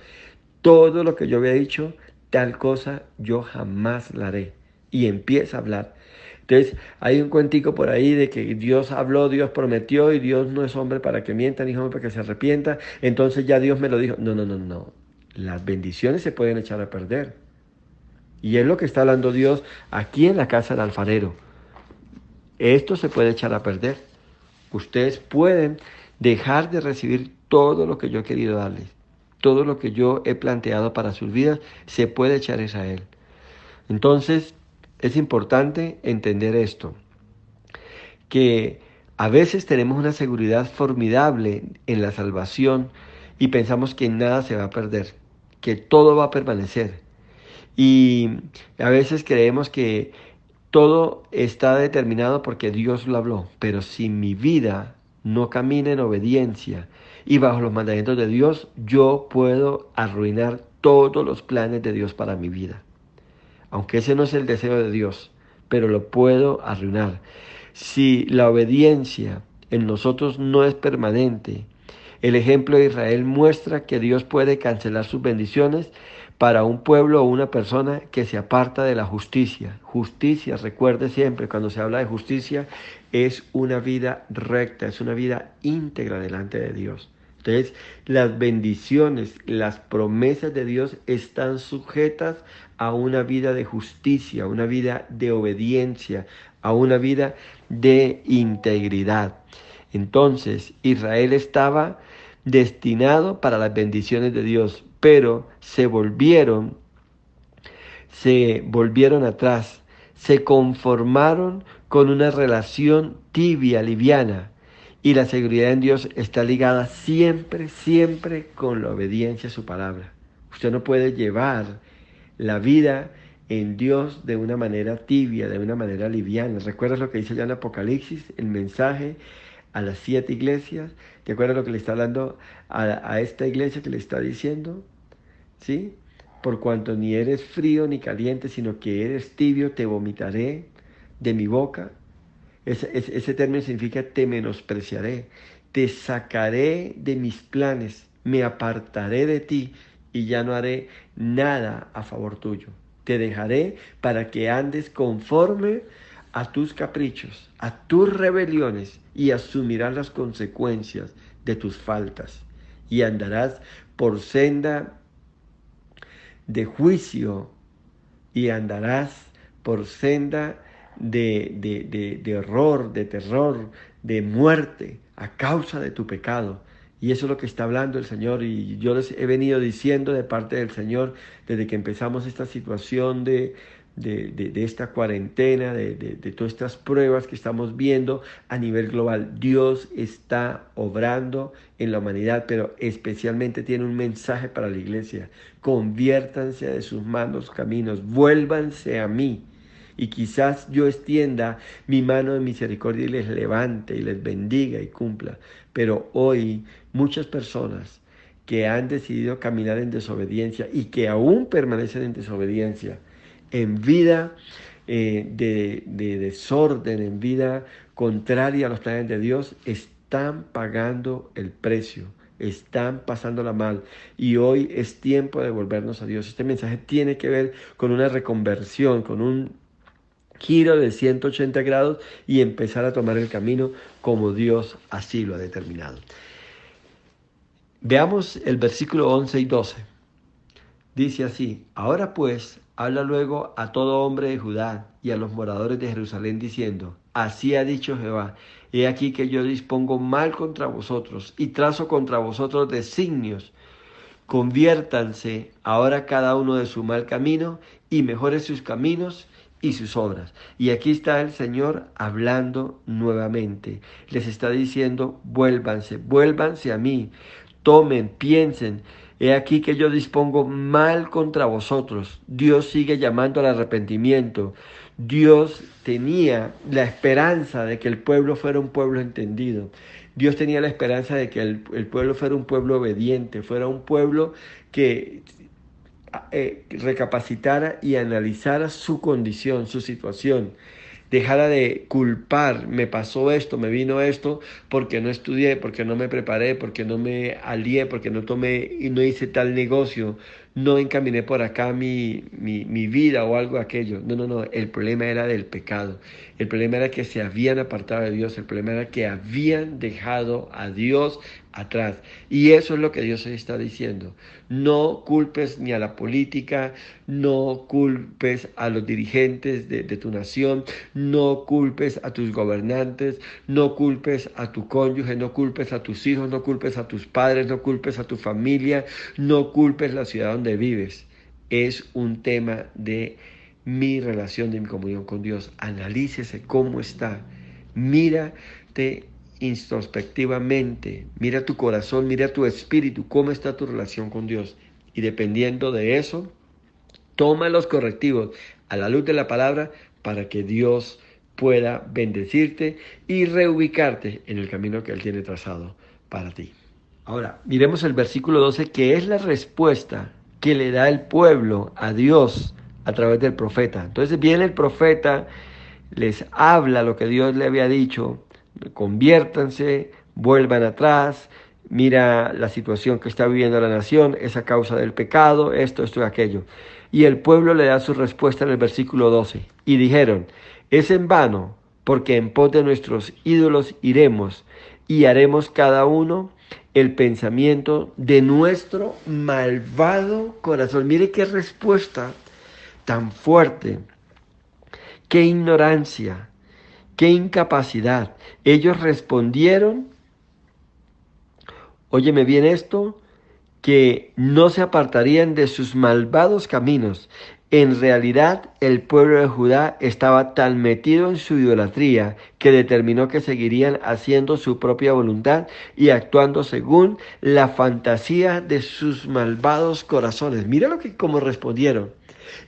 todo lo que yo había dicho tal cosa yo jamás la haré. Y empieza a hablar. Entonces, hay un cuentico por ahí de que Dios habló, Dios prometió y Dios no es hombre para que mienta, ni es hombre para que se arrepienta. Entonces ya Dios me lo dijo. No, no, no, no. Las bendiciones se pueden echar a perder. Y es lo que está hablando Dios aquí en la casa del alfarero. Esto se puede echar a perder. Ustedes pueden dejar de recibir todo lo que yo he querido darles. Todo lo que yo he planteado para sus vidas se puede echar a Israel. Entonces, es importante entender esto, que a veces tenemos una seguridad formidable en la salvación y pensamos que nada se va a perder, que todo va a permanecer. Y a veces creemos que todo está determinado porque Dios lo habló, pero si mi vida no camina en obediencia y bajo los mandamientos de Dios, yo puedo arruinar todos los planes de Dios para mi vida. Aunque ese no es el deseo de Dios, pero lo puedo arruinar. Si la obediencia en nosotros no es permanente, el ejemplo de Israel muestra que Dios puede cancelar sus bendiciones para un pueblo o una persona que se aparta de la justicia. Justicia, recuerde siempre, cuando se habla de justicia, es una vida recta, es una vida íntegra delante de Dios. Entonces, las bendiciones, las promesas de Dios están sujetas a una vida de justicia, a una vida de obediencia, a una vida de integridad. Entonces, Israel estaba destinado para las bendiciones de Dios, pero se volvieron atrás, se conformaron con una relación tibia, liviana, y la seguridad en Dios está ligada siempre, siempre con la obediencia a su palabra. Usted no puede llevar la vida en Dios de una manera tibia, de una manera liviana. ¿Recuerdas lo que dice ya en Apocalipsis, el mensaje a las 7 iglesias? ¿Te acuerdas lo que le está hablando a esta iglesia que le está diciendo? ¿Sí? Por cuanto ni eres frío ni caliente, sino que eres tibio, te vomitaré de mi boca. Ese término significa te menospreciaré, te sacaré de mis planes, me apartaré de ti y ya no haré nada a favor tuyo. Te dejaré para que andes conforme a tus caprichos, a tus rebeliones y asumirás las consecuencias de tus faltas y andarás por senda de juicio y andarás por senda de horror, de terror, de muerte a causa de tu pecado. Y eso es lo que está hablando el Señor. Y yo les he venido diciendo de parte del Señor desde que empezamos esta situación de esta cuarentena, de todas estas pruebas que estamos viendo a nivel global. Dios está obrando en la humanidad, pero especialmente tiene un mensaje para la iglesia. Conviértanse de sus malos caminos, vuélvanse a mí. Y quizás yo extienda mi mano de misericordia y les levante y les bendiga y cumpla. Pero hoy muchas personas que han decidido caminar en desobediencia y que aún permanecen en desobediencia, en vida de desorden, en vida contraria a los planes de Dios, están pagando el precio, están pasándola mal. Y hoy es tiempo de volvernos a Dios. Este mensaje tiene que ver con una reconversión, con un giro de 180 grados y empezar a tomar el camino como Dios así lo ha determinado. Veamos el versículo 11 y 12. Dice así: ahora pues, habla luego a todo hombre de Judá y a los moradores de Jerusalén diciendo: así ha dicho Jehová, he aquí que yo dispongo mal contra vosotros y trazo contra vosotros designios. Conviértanse ahora cada uno de su mal camino y mejore sus caminos y sus obras. Y aquí está el Señor hablando nuevamente. Les está diciendo: vuélvanse, vuélvanse a mí, tomen, piensen. He aquí que yo dispongo mal contra vosotros. Dios sigue llamando al arrepentimiento. Dios tenía la esperanza de que el pueblo fuera un pueblo entendido. Dios tenía la esperanza de que el pueblo fuera un pueblo obediente, fuera un pueblo que recapacitara y analizara su condición, su situación. Dejara de culpar: me pasó esto, me vino esto, porque no estudié, porque no me preparé, porque no me alié, porque no tomé y no hice tal negocio. no encaminé por acá mi vida o algo aquello. No, no, no, el problema era del pecado. El problema era que se habían apartado de Dios, el problema era que habían dejado a Dios atrás. Y eso es lo que Dios hoy está diciendo. No culpes ni a la política, no culpes a los dirigentes de tu nación, no culpes a tus gobernantes, no culpes a tu cónyuge, no culpes a tus hijos, no culpes a tus padres, no culpes a tu familia, no culpes la ciudad donde vives. Es un tema de mi relación, de mi comunión con Dios. Analícese cómo está. Mírate introspectivamente, mira tu corazón, mira tu espíritu, cómo está tu relación con Dios. Y dependiendo de eso, toma los correctivos a la luz de la palabra para que Dios pueda bendecirte y reubicarte en el camino que Él tiene trazado para ti. Ahora, miremos el versículo 12, que es la respuesta que le da el pueblo a Dios a través del profeta. Entonces viene el profeta, les habla lo que Dios le había dicho, conviértanse, vuelvan atrás, mira la situación que está viviendo la nación, es a causa del pecado, esto y aquello. Y el pueblo le da su respuesta en el versículo 12. Y dijeron, es en vano, porque en pos de nuestros ídolos iremos y haremos cada uno el pensamiento de nuestro malvado corazón. Mire qué respuesta tan fuerte, qué ignorancia, qué incapacidad. Ellos respondieron, óyeme bien esto, que no se apartarían de sus malvados caminos. En realidad, el pueblo de Judá estaba tan metido en su idolatría que determinó que seguirían haciendo su propia voluntad y actuando según la fantasía de sus malvados corazones. Mira cómo respondieron.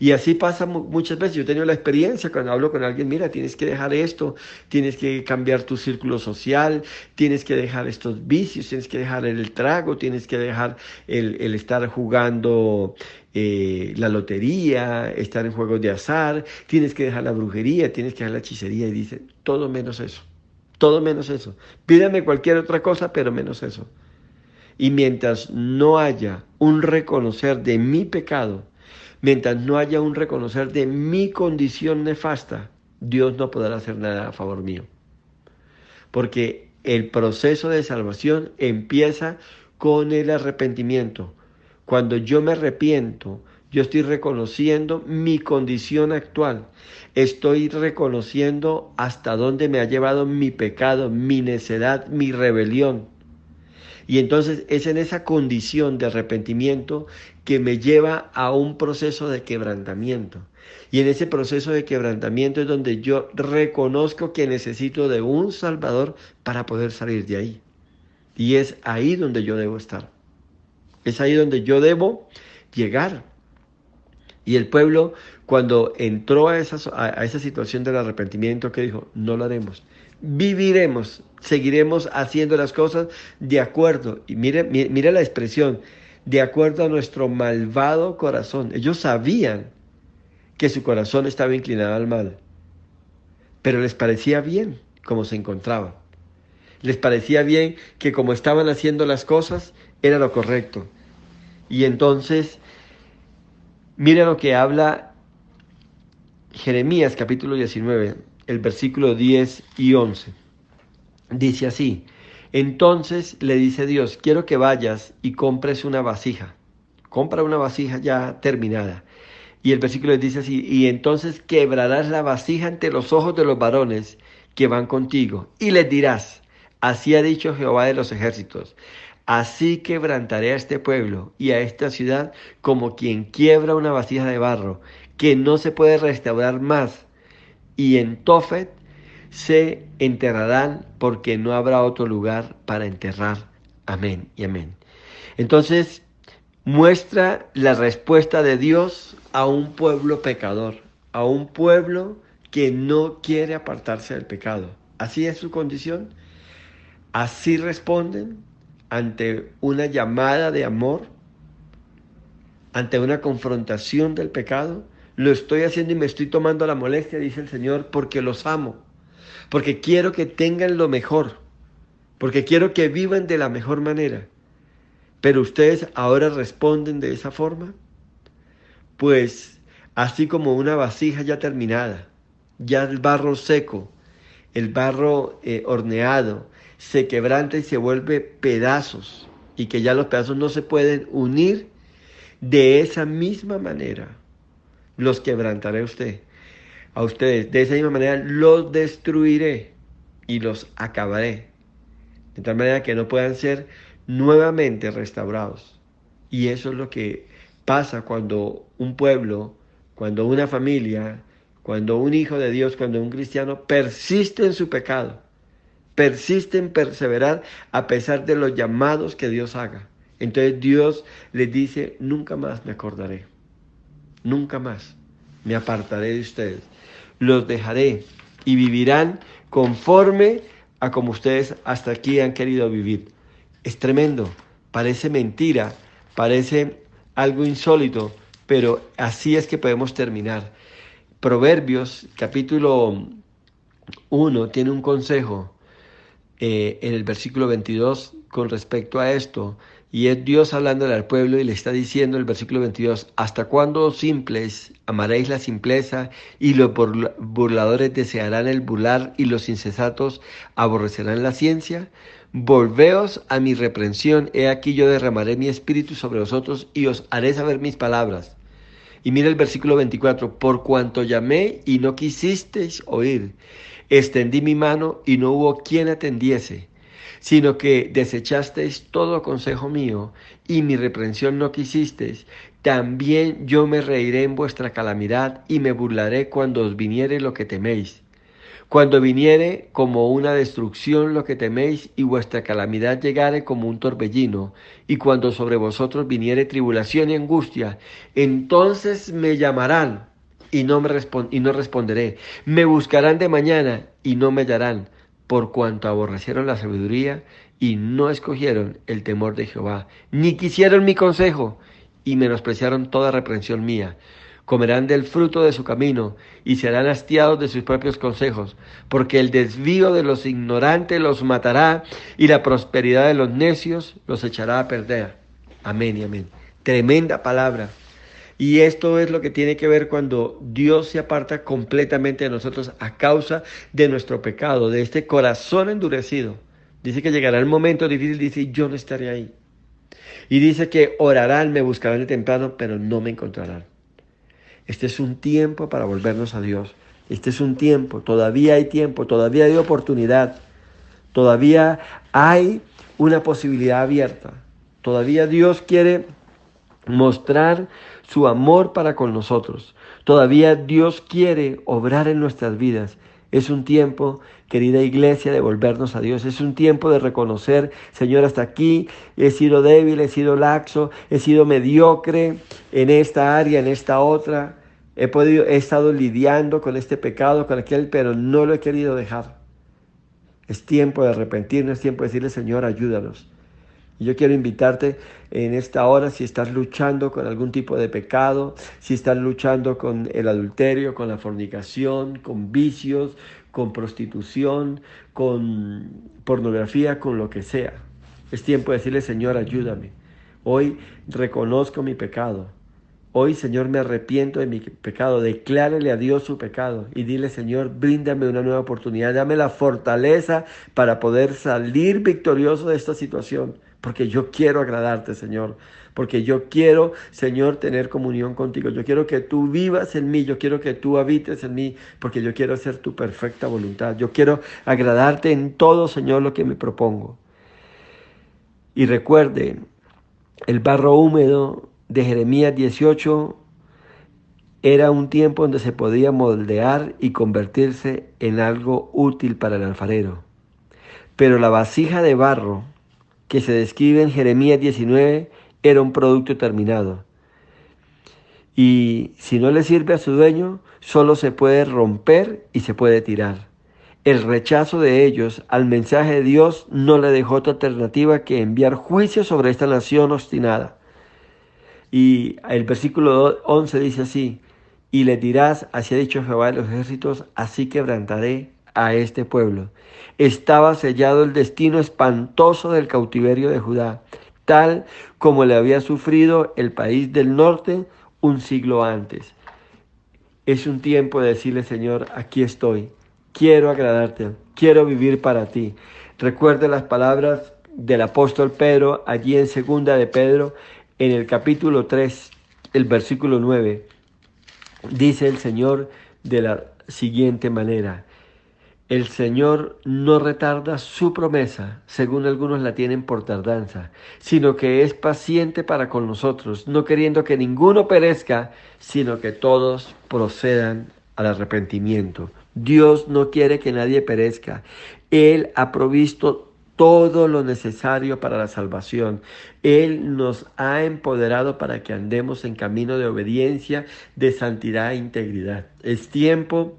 Y así pasa muchas veces. Yo he tenido la experiencia cuando hablo con alguien, mira, tienes que dejar esto, tienes que cambiar tu círculo social, tienes que dejar estos vicios, tienes que dejar el trago, tienes que dejar el estar jugando la lotería, estar en juegos de azar, tienes que dejar la brujería, tienes que dejar la hechicería. Y dice, todo menos eso, todo menos eso. Pídame cualquier otra cosa, pero menos eso. Y mientras no haya un reconocer de mi pecado, mientras no haya un reconocer de mi condición nefasta, Dios no podrá hacer nada a favor mío. Porque el proceso de salvación empieza con el arrepentimiento. Cuando yo me arrepiento, yo estoy reconociendo mi condición actual. Estoy reconociendo hasta dónde me ha llevado mi pecado, mi necedad, mi rebelión. Y entonces es en esa condición de arrepentimiento que me lleva a un proceso de quebrantamiento. Y en ese proceso de quebrantamiento es donde yo reconozco que necesito de un Salvador para poder salir de ahí. Y es ahí donde yo debo estar. Es ahí donde yo debo llegar. Y el pueblo, cuando entró a esa situación del arrepentimiento, que dijo, no lo haremos. Viviremos, seguiremos haciendo las cosas de acuerdo. Y mire la expresión, de acuerdo a nuestro malvado corazón. Ellos sabían que su corazón estaba inclinado al mal, pero les parecía bien como se encontraban. Les parecía bien que como estaban haciendo las cosas, era lo correcto. Y entonces, mire lo que habla Jeremías capítulo 19, el versículo 10 y 11. Dice así, entonces le dice Dios, quiero que vayas y compres una vasija. Compra una vasija ya terminada. Y el versículo dice así, y entonces quebrarás la vasija ante los ojos de los varones que van contigo. Y les dirás, así ha dicho Jehová de los ejércitos, así quebrantaré a este pueblo y a esta ciudad como quien quiebra una vasija de barro, que no se puede restaurar más. Y en Tofet se enterrarán porque no habrá otro lugar para enterrar. Amén y amén. Entonces, muestra la respuesta de Dios a un pueblo pecador, a un pueblo que no quiere apartarse del pecado. Así es su condición. Así responden ante una llamada de amor, ante una confrontación del pecado. Lo estoy haciendo y me estoy tomando la molestia, dice el Señor, porque los amo, porque quiero que tengan lo mejor, porque quiero que vivan de la mejor manera. Pero ustedes ahora responden de esa forma. Pues así como una vasija ya terminada, ya el barro seco, el barro horneado, se quebranta y se vuelve pedazos, y que ya los pedazos no se pueden unir, de esa misma manera los quebrantaré a ustedes, de esa misma manera los destruiré y los acabaré, de tal manera que no puedan ser nuevamente restaurados. Y eso es lo que pasa cuando un pueblo, cuando una familia, cuando un hijo de Dios, cuando un cristiano persiste en su pecado, persiste en perseverar a pesar de los llamados que Dios haga. Entonces Dios les dice: nunca más me acordaré, nunca más me apartaré de ustedes, los dejaré y vivirán conforme a como ustedes hasta aquí han querido vivir. Es tremendo, parece mentira, parece algo insólito, pero así es que podemos terminar. Proverbios capítulo 1 tiene un consejo en el versículo 22 con respecto a esto, y es Dios hablándole al pueblo y le está diciendo en el versículo 22: ¿hasta cuándo, simples, amaréis la simpleza, y los burladores desearán el burlar, y los insensatos aborrecerán la ciencia? Volveos a mi reprensión, he aquí yo derramaré mi espíritu sobre vosotros, y os haré saber mis palabras. Y mira el versículo 24: por cuanto llamé y no quisisteis oír, extendí mi mano y no hubo quien atendiese, sino que desechasteis todo consejo mío, y mi reprensión no quisisteis, también yo me reiré en vuestra calamidad, y me burlaré cuando os viniere lo que teméis. Cuando viniere como una destrucción lo que teméis, y vuestra calamidad llegare como un torbellino, y cuando sobre vosotros viniere tribulación y angustia, entonces me llamarán y no responderé. Me buscarán de mañana y no me hallarán, por cuanto aborrecieron la sabiduría y no escogieron el temor de Jehová, ni quisieron mi consejo, y menospreciaron toda reprensión mía. Comerán del fruto de su camino y serán hastiados de sus propios consejos, porque el desvío de los ignorantes los matará, y la prosperidad de los necios los echará a perder. Amén y amén. Tremenda palabra. Y esto es lo que tiene que ver cuando Dios se aparta completamente de nosotros a causa de nuestro pecado, de este corazón endurecido. Dice que llegará el momento difícil, dice: yo no estaré ahí. Y dice que orarán, me buscarán de temprano, pero no me encontrarán. Este es un tiempo para volvernos a Dios. Este es un tiempo, todavía hay oportunidad, todavía hay una posibilidad abierta. Todavía Dios quiere mostrar su amor para con nosotros. Todavía Dios quiere obrar en nuestras vidas. Es un tiempo, querida iglesia, de volvernos a Dios. Es un tiempo de reconocer: Señor, hasta aquí he sido débil, he sido laxo, he sido mediocre en esta área, en esta otra. He estado lidiando con este pecado, con aquel, pero no lo he querido dejar. Es tiempo de arrepentirnos, es tiempo de decirle: Señor, ayúdanos. Y yo quiero invitarte en esta hora, si estás luchando con algún tipo de pecado, si estás luchando con el adulterio, con la fornicación, con vicios, con prostitución, con pornografía, con lo que sea. Es tiempo de decirle: Señor, ayúdame. Hoy reconozco mi pecado. Hoy, Señor, me arrepiento de mi pecado. Declárele a Dios su pecado y dile: Señor, bríndame una nueva oportunidad. Dame la fortaleza para poder salir victorioso de esta situación. Porque yo quiero agradarte, Señor. Porque yo quiero, Señor, tener comunión contigo. Yo quiero que tú vivas en mí. Yo quiero que tú habites en mí. Porque yo quiero hacer tu perfecta voluntad. Yo quiero agradarte en todo, Señor, lo que me propongo. Y recuerde, el barro húmedo de Jeremías 18 era un tiempo donde se podía moldear y convertirse en algo útil para el alfarero. Pero la vasija de barro que se describe en Jeremías 19 era un producto terminado. Y si no le sirve a su dueño, solo se puede romper y se puede tirar. El rechazo de ellos al mensaje de Dios no le dejó otra alternativa que enviar juicio sobre esta nación obstinada. Y el versículo 11 dice así: y le dirás: así ha dicho Jehová de los ejércitos, así quebrantaré a este pueblo. Estaba sellado el destino espantoso del cautiverio de Judá, tal como le había sufrido el país del norte, un siglo antes. Es un tiempo de decirle, Señor, aquí estoy, quiero agradarte, quiero vivir para ti. Recuerde las palabras del apóstol Pedro, allí en segunda de Pedro, en el capítulo 3, el versículo 9. Dice el Señor de la siguiente manera: el Señor no retarda su promesa, según algunos la tienen por tardanza, sino que es paciente para con nosotros, no queriendo que ninguno perezca, sino que todos procedan al arrepentimiento. Dios no quiere que nadie perezca. Él ha provisto todo lo necesario para la salvación. Él nos ha empoderado para que andemos en camino de obediencia, de santidad e integridad. Es tiempo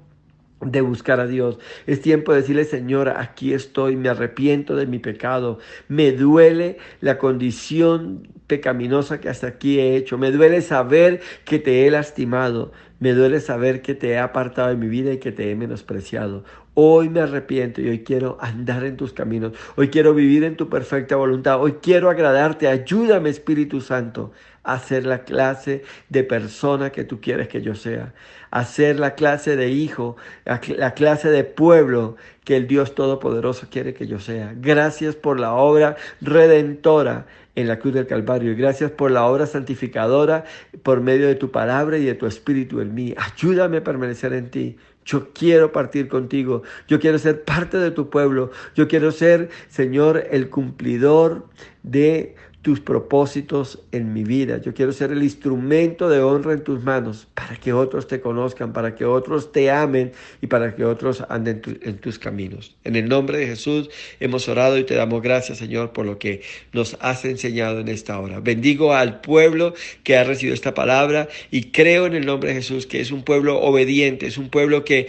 de buscar a Dios. Es tiempo de decirle, Señor, aquí estoy, me arrepiento de mi pecado, me duele la condición pecaminosa que hasta aquí he hecho, me duele saber que te he lastimado, me duele saber que te he apartado de mi vida y que te he menospreciado. Hoy me arrepiento y hoy quiero andar en tus caminos, hoy quiero vivir en tu perfecta voluntad, hoy quiero agradarte. Ayúdame, Espíritu Santo, a ser la clase de persona que tú quieres que yo sea, a ser la clase de hijo, la clase de pueblo que el Dios Todopoderoso quiere que yo sea. Gracias por la obra redentora en la cruz del Calvario, y gracias por la obra santificadora por medio de tu palabra y de tu Espíritu en mí. Ayúdame a permanecer en ti. Yo quiero partir contigo, yo quiero ser parte de tu pueblo, yo quiero ser, Señor, el cumplidor de tus propósitos en mi vida. Yo quiero ser el instrumento de honra en tus manos para que otros te conozcan, para que otros te amen y para que otros anden en tus caminos. En el nombre de Jesús hemos orado y te damos gracias, Señor, por lo que nos has enseñado en esta hora. Bendigo al pueblo que ha recibido esta palabra y creo en el nombre de Jesús que es un pueblo obediente, es un pueblo que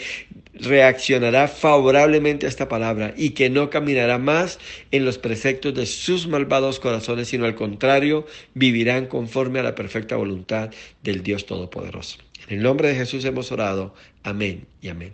reaccionará favorablemente a esta palabra y que no caminará más en los preceptos de sus malvados corazones, sino al contrario, vivirán conforme a la perfecta voluntad del Dios Todopoderoso. En el nombre de Jesús hemos orado. Amén y amén.